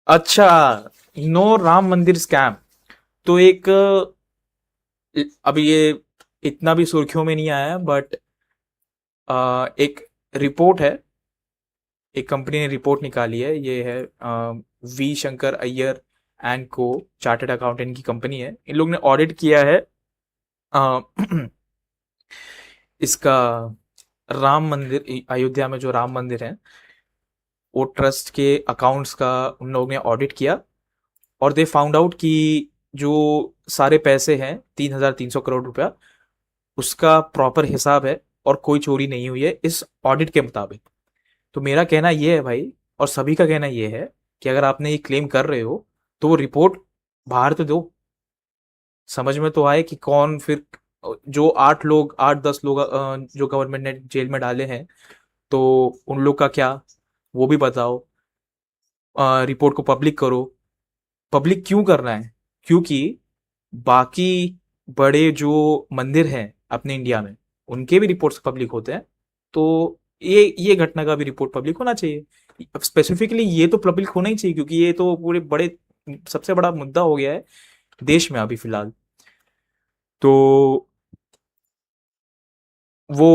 अच्छा, नो राम मंदिर स्कैम। तो एक अब ये इतना भी सुर्खियों में नहीं आया है, बट एक रिपोर्ट है। एक कंपनी ने रिपोर्ट निकाली है, ये है वी शंकर अय्यर एंड को, चार्टर्ड अकाउंटेंट की कंपनी है। इन लोग ने ऑडिट किया है अ, इसका राम मंदिर, अयोध्या में जो राम मंदिर है, वो ट्रस्ट के अकाउंट्स का उन लोगों ने ऑडिट किया। और दे फाउंड आउट कि जो सारे पैसे हैं, 3,300 करोड़ रुपया, उसका प्रॉपर हिसाब है और कोई चोरी नहीं हुई है इस ऑडिट के मुताबिक। तो मेरा कहना ये है भाई, और सभी का कहना ये है, कि अगर आपने ये क्लेम कर रहे हो तो वो रिपोर्ट बाहर तो दो। समझ में तो आए कि कौन फिर, जो 8 लोग, 8-10 लोग जो गवर्नमेंट ने जेल में डाले हैं, तो उन लोग का क्या, वो भी बताओ। रिपोर्ट को पब्लिक करो। पब्लिक क्यों करना है? क्योंकि बाकी बड़े जो मंदिर हैं अपने इंडिया में, उनके भी रिपोर्ट्स पब्लिक होते हैं। तो ये घटना का भी रिपोर्ट पब्लिक होना चाहिए। स्पेसिफिकली ये तो पब्लिक होना ही चाहिए, क्योंकि ये तो पूरे बड़े, सबसे बड़ा मुद्दा हो गया है देश में अभी फिलहाल। तो वो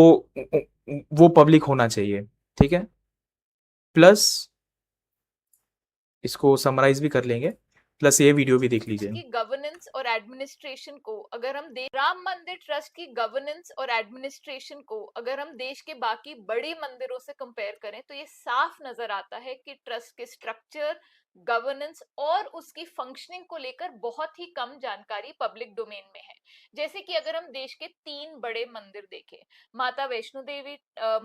वो पब्लिक होना चाहिए। ठीक है। प्लस इसको समराइज भी कर लेंगे, प्लस ये वीडियो भी देख लीजिए। की गवर्नेंस और एडमिनिस्ट्रेशन को अगर हम राम मंदिर ट्रस्ट की गवर्नेंस और एडमिनिस्ट्रेशन को अगर हम देश के बाकी बड़े मंदिरों से कंपेयर करें तो ये साफ नजर आता है कि ट्रस्ट के स्ट्रक्चर, गवर्नेंस और उसकी फंक्शनिंग को लेकर बहुत ही कम जानकारी पब्लिक डोमेन में है। जैसे कि अगर हम देश के 3 बड़े मंदिर देखें, माता वैष्णो देवी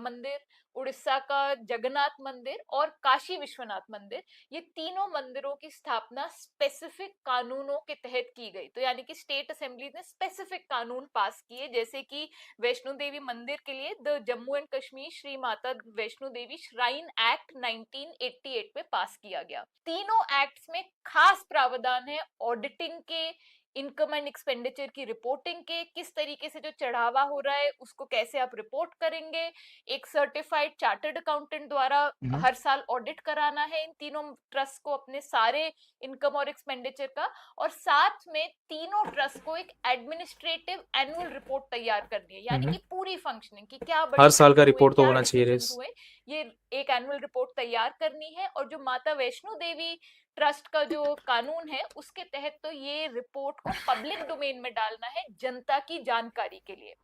मंदिर, उड़ीसा का जगन्नाथ मंदिर और काशी विश्वनाथ मंदिर, ये तीनों मंदिरों की स्थापना स्पेसिफिक कानूनों के तहत की गई। तो यानी कि स्टेट असेंबली ने स्पेसिफिक कानून पास किए, जैसे कि वैष्णो देवी मंदिर के लिए the Jammu and Kashmir Shri Mata Vaishno Devi shrine act 1988 में पास किया गया। तीनों एक्ट्स में खास प्रावधान है ऑडिटिंग के, इनकम एंड एक्सपेंडिचर की रिपोर्टिंग के, किस तरीके से जो चढ़ावा हो रहा है उसको कैसे आप रिपोर्ट करेंगे, एक सर्टिफाइड चार्टर्ड अकाउंटेंट द्वारा हम्म। हर साल ऑडिट कराना है इन तीनों ट्रस्ट को अपने सारे इनकम और एक्सपेंडिचर का, और साथ में तीनों ट्रस्ट को एक एडमिनिस्ट्रेटिव एनुअल रिपोर्ट तैयार करनी है, यानी हम्म। कि पूरी फंक्शनिंग की क्या हर बड़े साल का खर्चे हुए, रिपोर्ट तो क्या होना चाहिए डिसीजंस रेस। हुए, ये एक एनुअल रिपोर्ट तैयार करनी है। और जो माता वैष्णो देवी ट्रस्ट का जो कानून है उसके तहत तो ये रिपोर्ट को पब्लिक डोमेन में डालना है जनता की जानकारी के लिए।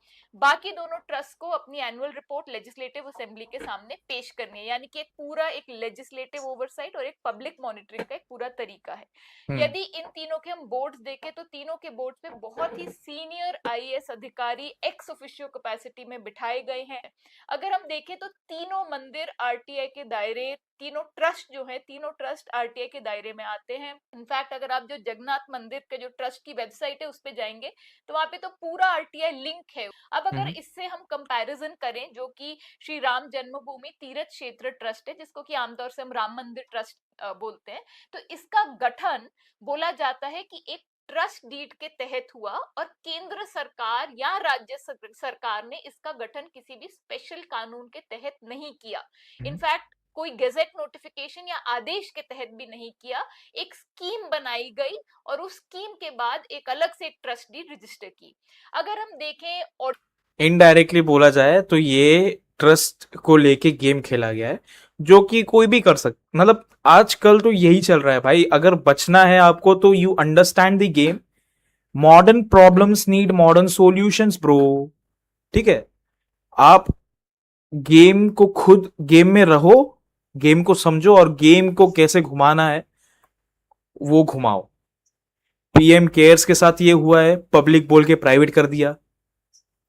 बाकी दोनों ट्रस्ट को अपनी एनुअल रिपोर्ट लेजिस्लेटिव असेंबली के सामने पेश करनी है, यानी कि एक पूरा एक लेजिस्लेटिव ओवरसाइट और एक पब्लिक मॉनिटरिंग का एक पूरा तरीका है। हम्म। यदि इन तीनों के हम बोर्ड्स देखें तो तीनों के बोर्ड पे बहुत ही सीनियर आईएएस अधिकारी एक्स ऑफिशियो कैपेसिटी में बिठाए गए हैं। अगर हम देखें तो तीनों मंदिर आरटीआई के दायरे, तीनों ट्रस्ट जो है, तीनों ट्रस्ट आरटीआई के दायरे में आते हैं। इनफैक्ट अगर आप जो जगन्नाथ मंदिर के जो ट्रस्ट की वेबसाइट है उस पे जाएंगे तो वहां पे तो पूरा आरटीआई लिंक है। अब अगर हम्म। इससे हम कंपैरिजन करें जो कि श्री राम जन्मभूमि तीर्थ क्षेत्र ट्रस्ट है, जिसको कि आमतौर से हम राम मंदिर ट्रस्ट बोलते हैं, तो इसका गठन बोला जाता है कि एक ट्रस्ट डीड के तहत हुआ और केंद्र सरकार या राज्य सरकार ने इसका गठन किसी भी स्पेशल कानून के तहत नहीं किया। हम्म। इनफैक्ट कोई गेजेट नोटिफिकेशन या आदेश के तहत भी नहीं किया। एक स्कीम बनाई गई और उस स्कीम के बाद एक अलग से एक ट्रस्ट डीड रजिस्टर की। अगर हम देखें और इनडायरेक्टली बोला जाए तो ये ट्रस्ट को लेके गेम खेला गया है, जो कि कोई भी कर सकता, मतलब आजकल तो यही चल रहा है भाई। अगर बचना है आपको तो you understand the game. Modern problems need modern solutions bro. ठीक है। आप गेम को खुद गेम में रहो, गेम को समझो और गेम को कैसे घुमाना है वो घुमाओ। पीएम केयर्स के साथ ये हुआ है, पब्लिक बोल के प्राइवेट कर दिया।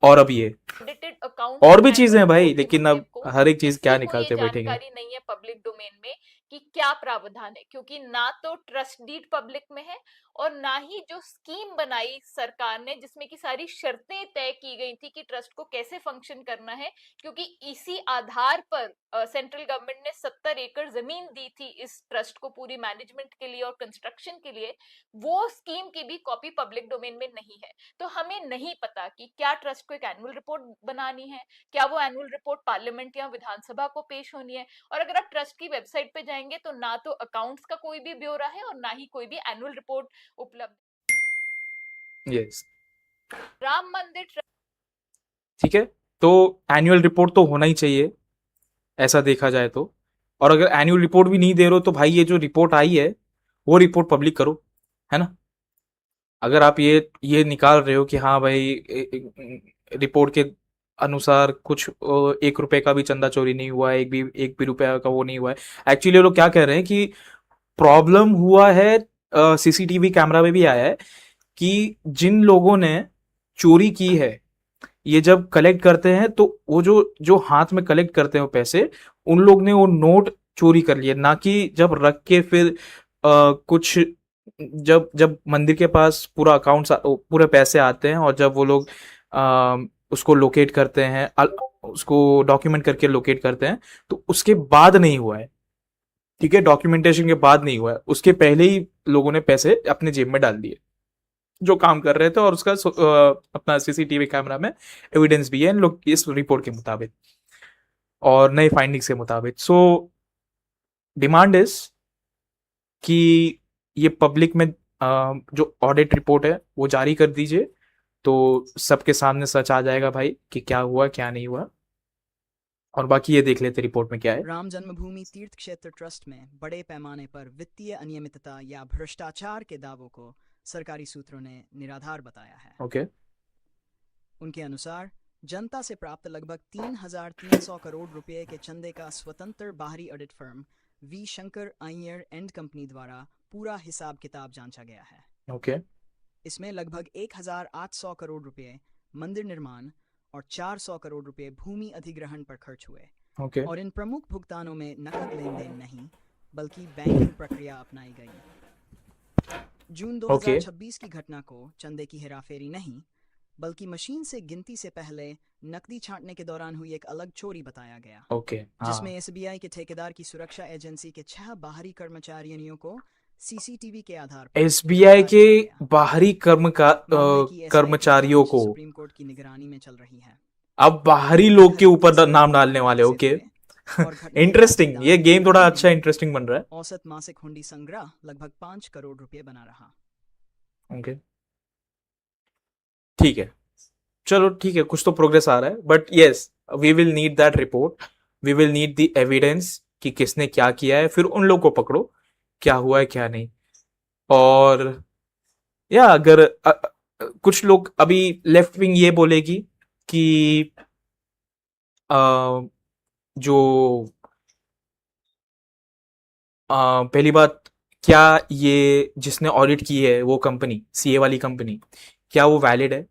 और अब ये ऑडिटेड अकाउंट्स और और भी चीजें एनुअल हैं भाई, रिपोर्ट के लेकिन मुझे अब को हर एक चीज क्या किसी को ये निकालते बैठेंगे। जानकारी नहीं है पब्लिक डोमेन में कि क्या प्रावधान है, क्योंकि ना तो ट्रस्ट डीड पब्लिक में है और ना ही जो स्कीम बनाई सरकार ने जिसमें की सारी शर्तें तय की गई थी कि ट्रस्ट को कैसे फंक्शन करना है, क्योंकि इसी आधार पर सेंट्रल गवर्नमेंट ने 70 एकड़ जमीन दी थी इस ट्रस्ट को पूरी मैनेजमेंट के लिए और कंस्ट्रक्शन के लिए, वो स्कीम की भी कॉपी पब्लिक डोमेन में नहीं है। तो हमें नहीं पता कि क्या ट्रस्ट को एक एनुअल रिपोर्ट बनानी है, क्या वो एनुअल रिपोर्ट पार्लियामेंट या विधानसभा को पेश होनी है। और अगर आप ट्रस्ट की वेबसाइट पे जाएंगे जाएंगे तो ना तो अकाउंट्स का कोई भी ब्यौरा है और ना ही कोई भी एनुअल रिपोर्ट उपलब्ध। यस, राम मंदिर ठीक है। तो एनुअल रिपोर्ट तो होना ही चाहिए, ऐसा देखा जाए तो। और अगर एनुअल रिपोर्ट भी नहीं दे रहे हो तो भाई ये जो रिपोर्ट आई है वो रिपोर्ट पब्लिक करो, है ना। अगर आप ये निकाल रहे हो कि हाँ भाई रिपोर्ट के अनुसार कुछ 1 रुपए का भी चंदा चोरी नहीं हुआ है, एक भी रुपया का वो नहीं हुआ है। एक्चुअली लोग क्या कह रहे हैं कि प्रॉब्लम हुआ है, सीसीटीवी कैमरा में भी आया है कि जिन लोगों ने चोरी की है, ये जब कलेक्ट करते हैं तो वो जो जो हाथ में कलेक्ट करते हैं वो पैसे, उन लोग ने वो नोट चोरी कर लिए, ना कि जब रख के फिर कुछ, जब जब मंदिर के पास पूरा अकाउंट पूरे पैसे आते हैं और जब वो लोग उसको लोकेट करते हैं, उसको डॉक्यूमेंट करके लोकेट करते हैं, तो उसके बाद नहीं हुआ है, ठीक है, डॉक्यूमेंटेशन के बाद नहीं हुआ है, उसके पहले ही लोगों ने पैसे अपने जेब में डाल दिए जो काम कर रहे थे। और उसका अपना सीसीटीवी कैमरा में एविडेंस भी है इन लोग इस रिपोर्ट के मुताबिक और नए फाइंडिंग्स के मुताबिक। सो डिमांड इज कि ये पब्लिक में जो ऑडिट रिपोर्ट है वो जारी कर दीजिए, तो सबके सामने सच आ जाएगा भाई कि क्या हुआ क्या नहीं हुआ। और बाकी ये देख लेते रिपोर्ट में क्या है। राम जन्मभूमि तीर्थ क्षेत्र ट्रस्ट में बड़े पैमाने पर वित्तीय अनियमितता या भ्रष्टाचार के दावों को सरकारी सूत्रों ने निराधार बताया है। ओके, उनके अनुसार जनता से प्राप्त लगभग 3,300 करोड़ रुपए के चंदे का स्वतंत्र बाहरी audit firm V Shankar Iyer and company द्वारा पूरा हिसाब किताब जांचा गया है। ओके, इसमें लगभग 1,800 करोड़ रुपए मंदिर निर्माण और 400 करोड़ रुपए भूमि अधिग्रहण पर खर्च हुए। ओके, और इन प्रमुख भुगतानों में नकद लेन देन नहीं बल्कि बैंकिंग प्रक्रिया अपनाई गई। जून ओके, 2026 की घटना को चंदे की हेराफेरी नहीं बल्कि मशीन से गिनती से पहले नकदी छांटने के दौरान हुई एक अलग चोरी बताया गया, ओके, जिसमें हाँ, एसबीआई के ठेकेदार की सुरक्षा एजेंसी के 6 बाहरी कर्मचारियों को सीसीटीवी के आधार पर एसबीआई गिरफ्तार के किया गया। बाहरी मामले की एसआईटी कर्मचारियों जांच को सुप्रीम कोर्ट की निगरानी में चल रही है। अब बाहरी आरोपी लोग के खरीद ऊपर से नाम डालने वाले, से ओके। हुए और घटना के बाद इंटरेस्टिंग, दान ये की गेम थोड़ा तिमाही अच्छा में इंटरेस्टिंग बन रहा है। औसत मासिक हुंडी संग्रह लगभग 5 करोड़ रुपए बना रहा। ओके, ठीक है, चलो ठीक है, कुछ तो प्रोग्रेस आ रहा है, but yes, we will need that report, we will need the evidence कि किसने क्या किया है, फिर उन लोग को पकड़ो क्या हुआ है क्या नहीं। और या अगर कुछ लोग अभी लेफ्ट विंग ये बोलेगी कि अ, जो पहली बात, क्या ये जिसने ऑडिट की है वो कंपनी, सीए वाली कंपनी, क्या वो वैलिड है,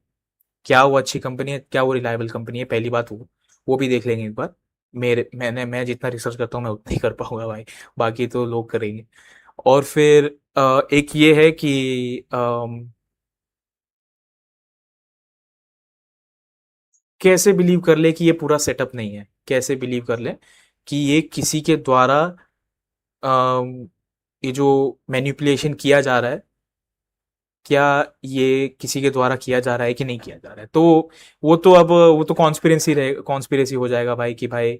क्या वो अच्छी कंपनी है, क्या वो रिलायबल कंपनी है, पहली बात वो भी देख लेंगे एक बार। मैं जितना रिसर्च करता हूँ मैं उतना ही कर पाऊंगा भाई, बाकी तो लोग करेंगे। और फिर एक ये है कि कैसे बिलीव कर ले कि ये पूरा सेटअप नहीं है, कैसे बिलीव कर ले कि ये किसी के द्वारा ये जो मैनिपुलेशन किया जा रहा है, क्या ये किसी के द्वारा किया जा रहा है कि नहीं किया जा रहा है। तो वो तो कॉन्स्पिरेसी हो जाएगा भाई कि भाई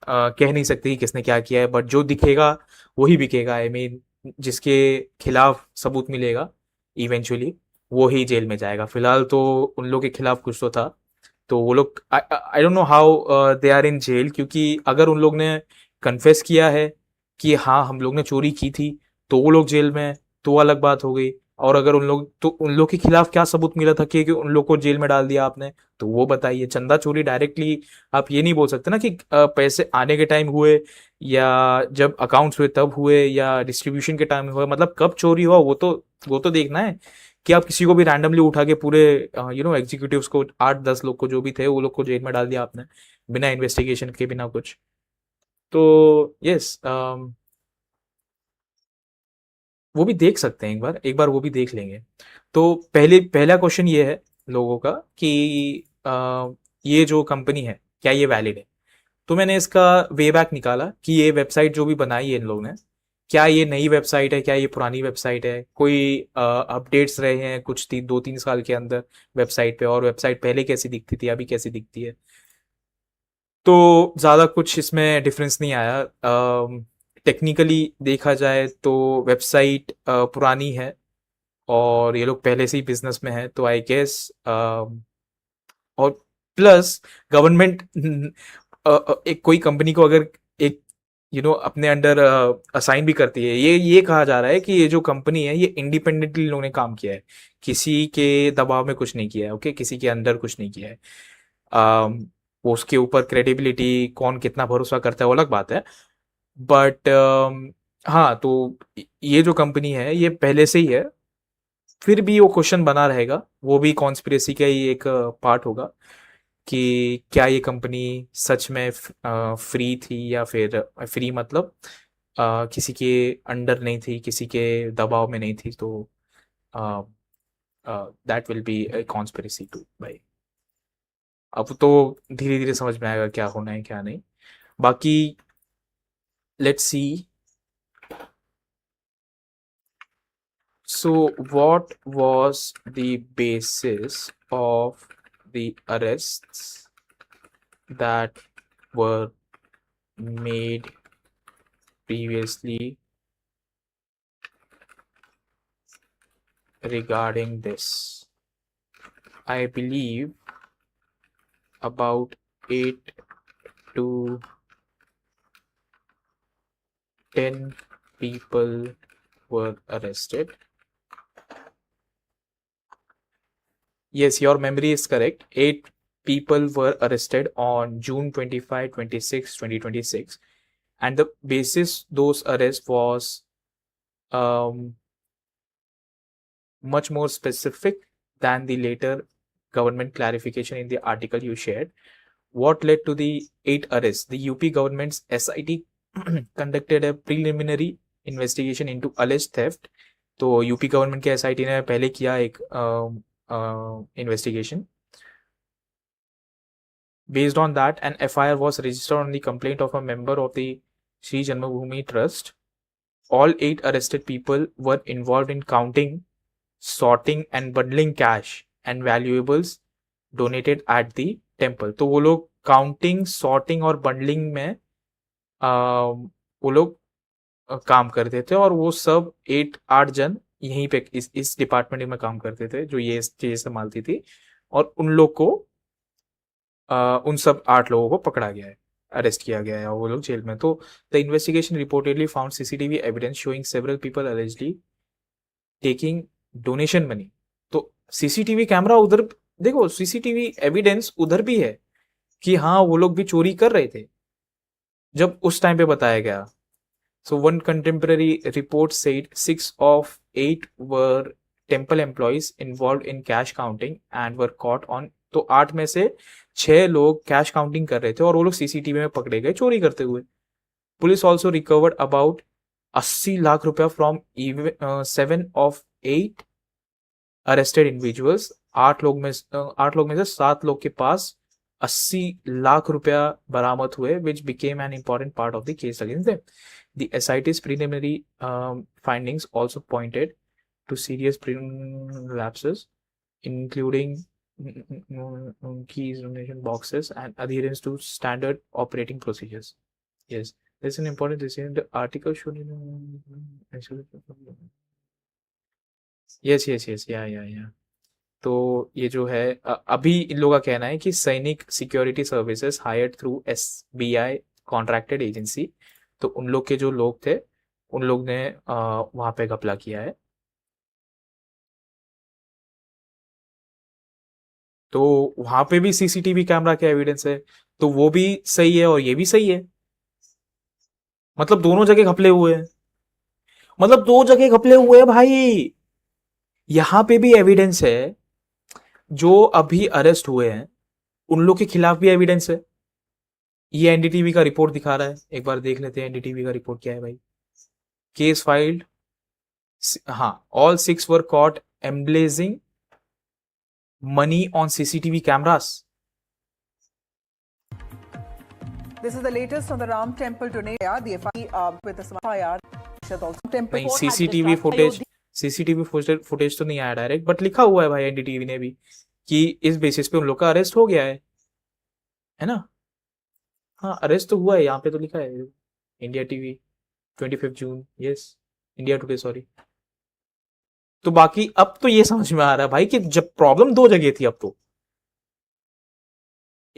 कह नहीं सकते कि किसने क्या किया है, बट जो दिखेगा वही बिकेगा। आई मीन जिसके खिलाफ सबूत मिलेगा इवेंचुअली वो ही जेल में जाएगा। फिलहाल तो उन लोग के खिलाफ कुछ तो था, तो वो लोग I don't know how they are in jail, क्योंकि अगर उन लोग ने कन्फेस किया है कि हाँ हम लोग ने चोरी की थी तो वो लोग जेल में हैं, तो अलग बात हो गई। और अगर उन लोग के खिलाफ क्या सबूत मिला था कि उन लोग को जेल में डाल दिया आपने, तो वो बताइए। चंदा चोरी डायरेक्टली आप ये नहीं बोल सकते ना कि पैसे आने के टाइम हुए या जब अकाउंट्स हुए तब हुए या डिस्ट्रीब्यूशन के टाइम हुआ, मतलब कब चोरी हुआ वो तो देखना है कि आप किसी को भी रैंडमली उठा के पूरे एग्जीक्यूटिव्स को 8-10 लोग को जो भी थे वो लोग को जेल में डाल दिया आपने बिना इन्वेस्टिगेशन के, बिना कुछ। तो यस, वो भी देख सकते हैं, एक बार वो भी देख लेंगे। तो पहला क्वेश्चन ये है लोगों का कि ये जो कंपनी है क्या ये वैलिड है। तो मैंने इसका वे बैक निकाला कि ये वेबसाइट जो भी बनाई है इन लोगों ने, क्या ये नई वेबसाइट है, क्या ये पुरानी वेबसाइट है, कोई अपडेट्स रहे हैं कुछ 2-3 साल के अंदर वेबसाइट पे, और वेबसाइट पहले कैसी दिखती थी अभी कैसी दिखती है। तो ज़्यादा कुछ इसमें डिफरेंस नहीं आया। टेक्निकली देखा जाए तो वेबसाइट पुरानी है और ये लोग पहले से ही बिजनेस में है, तो आई गेस और प्लस गवर्नमेंट एक कोई कंपनी को अगर एक अपने अंडर असाइन भी करती है, ये कहा जा रहा है कि ये जो कंपनी है ये इंडिपेंडेंटली लोगों ने काम किया है, किसी के दबाव में कुछ नहीं किया है, ओके, किसी के अंडर कुछ नहीं किया है। वो उसके ऊपर क्रेडिबिलिटी कौन कितना भरोसा करता है वो अलग बात है, बट हाँ, तो ये जो कंपनी है ये पहले से ही है, फिर भी वो क्वेश्चन बना रहेगा, वो भी कॉन्स्पिरेसी का ही एक पार्ट होगा कि क्या ये कंपनी सच में फ्री थी या फिर फ्री मतलब किसी के अंडर नहीं थी, किसी के दबाव में नहीं थी, तो that will be a conspiracy too भाई। अब तो धीरे धीरे समझ में आएगा क्या होना है क्या नहीं, बाकी let's see. So, what was the basis of the arrests that were made previously regarding this? I believe about 8 to 10 people were arrested. Yes, your memory is correct. 8 people were arrested on June 25, 26, 2026. And the basis those arrests was much more specific than the later government clarification in the article you shared. What led to the 8 arrests? The UP government's SIT conducted a preliminary investigation into alleged theft. तो UP government के SIT ने पहले किया एक investigation. Based on that, an FIR was registered on the complaint of a member of the Sri Janmabhoomi Trust. All 8 arrested people were involved in counting, sorting and bundling cash and valuables donated at the temple. तो वो लोग counting, sorting और bundling में वो लोग काम करते थे, और वो सब 8 जन यहीं पे इस डिपार्टमेंट में काम करते थे जो ये चीजें संभालती थी, और उन लोग को उन सब 8 लोगों को पकड़ा गया है, अरेस्ट किया गया है, और वो लोग जेल में। तो the investigation reportedly found CCTV evidence showing several people allegedly taking donation money. तो सीसीटीवी कैमरा उधर देखो, सीसीटीवी एविडेंस उधर भी है कि हाँ वो लोग भी चोरी कर रहे थे जब उस टाइम पे बताया गया। So one contemporary report said 6 of 8 were temple employees involved in cash counting and were caught on। तो 8 में से 6 लोग कैश काउंटिंग कर रहे थे और वो लोग सीसीटीवी में पकड़े गए चोरी करते हुए। Police also recovered about 80 lakh रुपया फ्रॉम 7 of 8 अरेस्टेड इंडिविजुअल्स। 8 लोग में से 7 लोग के पास 80 लाख रुपया बरामद हुए, which became an important part of the case against them. The SIT's preliminary findings also pointed to serious lapses, including keys, donation boxes, and adherence to standard operating procedures. Yes, this is an important decision. The article should. Yes, yeah. तो ये जो है अभी इन लोगों का कहना है कि सैनिक security services hired through SBI contracted agency, तो उन लोग के जो लोग थे उन लोग ने वहां पे घपला किया है। तो वहां पे भी सीसीटीवी कैमरा के एविडेंस है, तो वो भी सही है और ये भी सही है, मतलब दोनों जगह घपले हुए हैं, मतलब 2 जगह घपले हुए हैं भाई। यहां पे भी एविडेंस है, जो अभी अरेस्ट हुए हैं उन लोग के खिलाफ भी एविडेंस है। ये एनडीटीवी का रिपोर्ट दिखा रहा है, एक बार देख लेते हैं एनडीटीवी का रिपोर्ट क्या है भाई। केस फाइल्ड, हाँ, all 6 were caught embezzling money on CCTV cameras. This is the latest on the Ram Temple today. The FIR with the FIR temple. नहीं, सीसीटीवी फुटेज तो नहीं आया डायरेक्ट, बट लिखा हुआ है भाई एनडीटीवी ने भी कि इस बेसिस पे उन लोग का अरेस्ट हो गया है ना। हाँ, अरेस्ट तो हुआ है, यहाँ पे तो लिखा है इंडिया टीवी 25 जून, यस, इंडिया टुडे, सॉरी। तो बाकी अब तो ये समझ में आ रहा है भाई कि जब प्रॉब्लम दो जगह थी, अब तो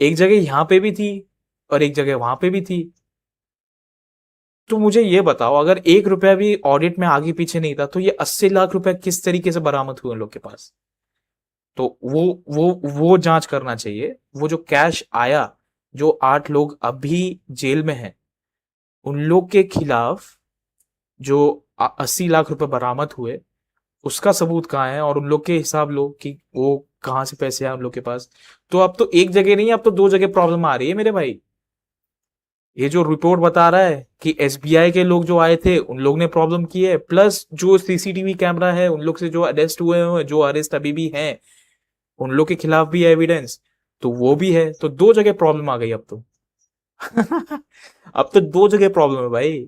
एक जगह यहां पे भी थी और एक जगह वहां पे भी थी। तो मुझे ये बताओ, अगर 1 रुपया भी ऑडिट में आगे पीछे नहीं था तो ये 80 लाख रुपया किस तरीके से बरामद हुए उन लोग के पास? तो वो जांच करना चाहिए। वो जो कैश आया, जो 8 लोग अभी जेल में हैं, उन लोग के खिलाफ जो 80 लाख रुपए बरामद हुए, उसका सबूत कहाँ है? और उन लोग के हिसाब लो कि वो कहाँ से पैसे आए उन लोग के पास। तो अब तो एक जगह नहीं, अब तो दो जगह प्रॉब्लम आ रही है मेरे भाई। ये जो रिपोर्ट बता रहा है कि एसबीआई के लोग जो आए थे उन लोग ने प्रॉब्लम की है, प्लस जो सीसीटीवी कैमरा है उन लोग से जो अरेस्ट हुए हैं, जो अरेस्ट अभी भी हैं, उन लोग के खिलाफ भी है एविडेंस, तो वो भी है। तो दो जगह प्रॉब्लम आ गई अब तो। अब तो दो जगह प्रॉब्लम है भाई।